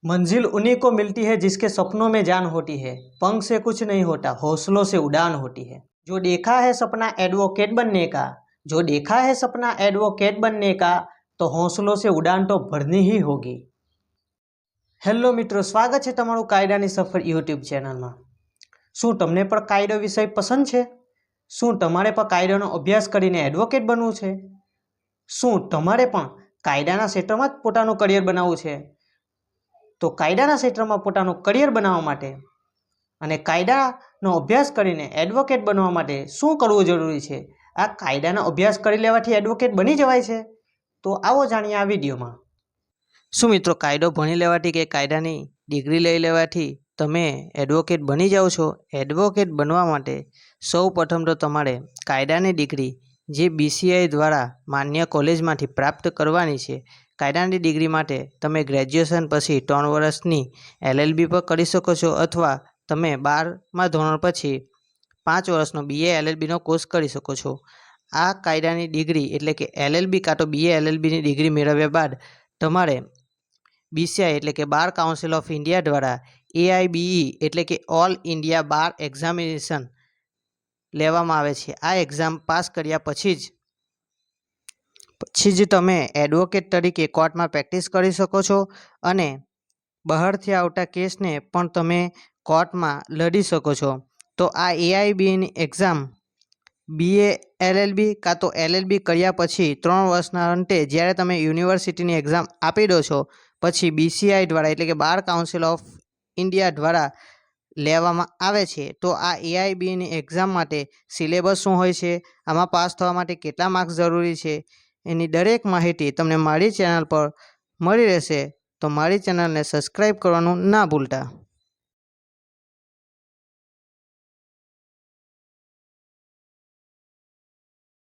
मंजिल उन्हीं को मिलती है जिसके सपनों में जान होती है। पंख से कुछ नहीं होता, हौसलों से उड़ान होती है। जो देखा है सपना एडवोकेट बनने का, जो देखा है सपना एडवोकेट बनने का, तो हौसलों से उड़ान तो भरनी ही होगी। હેલો મિત્રો, સ્વાગત છે તમારું કાયદાની સફર યુટ્યુબ ચેનલમાં। શું તમને પણ કાયદો વિષય પસંદ છે? શું તમારે પણ કાયદાનો અભ્યાસ કરીને એડવોકેટ બનવું છે? શું તમારે પણ કાયદાના ક્ષેત્રમાં જ પોતાનું કરિયર બનાવવું છે? તો કાયદાના ક્ષેત્રમાં પોતાનું કરિયર બનાવવા માટે અને કાયદાનો અભ્યાસ કરીને એડવોકેટ બનવા માટે શું કરવું જરૂરી છે? આ કાયદાનો અભ્યાસ કરી લેવાથી એડવોકેટ બની જવાય છે? તો આવો જાણીએ આ વિડીયોમાં। શું મિત્રો કાયદો ભણી લેવાથી કે કાયદાની ડિગ્રી લઈ લેવાથી તમે એડવોકેટ બની જાઓ છો? એડવોકેટ બનવા માટે સૌ પ્રથમ તો તમારે કાયદાની ડિગ્રી જે BCI દ્વારા માન્ય કોલેજમાંથી પ્રાપ્ત કરવાની છે। કાયદાની ડિગ્રી માટે તમે ગ્રેજ્યુએશન પછી 3 વર્ષની LLB પર કરી શકો છો, અથવા તમે 12મા ધોરણ પછી 5 વર્ષનો BA LLBનો કોર્સ કરી શકો છો। આ કાયદાની ડિગ્રી એટલે કે LLB કાં તો BA LLBની ડિગ્રી મેળવ્યા બાદ તમારે BCI એટલે કે બાર કાઉન્સિલ ઓફ ઇન્ડિયા દ્વારા AIBE એટલે કે ઓલ ઇન્ડિયા બાર એક્ઝામિનેશન લેવામાં આવે છે। આ એક્ઝામ પાસ કર્યા પછી જ તમે એડવોકેટ તરીકે કોર્ટમાં પ્રેક્ટિસ કરી શકો છો અને બહારથી આવતા કેસને પણ તમે કોર્ટમાં લડી શકો છો। તો આ AIBEની એક્ઝામ BA LLB કાં તો LLB કર્યા પછી 3 વર્ષના અંતે જ્યારે તમે યુનિવર્સિટીની એક્ઝામ આપી દો છો પછી BCI દ્વારા એટલે કે બાર કાઉન્સિલ ઓફ ઇન્ડિયા દ્વારા લેવામાં આવે છે। તો આ AIBEની એક્ઝામ માટે સિલેબસ શું હોય છે, આમાં પાસ થવા માટે કેટલા માર્ક્સ જરૂરી છે, એની દરેક માહિતી તમને મારી ચેનલ પર મળી રહેશે। તો મારી ચેનલને સબસ્ક્રાઈબ કરવાનું ના ભૂલતા।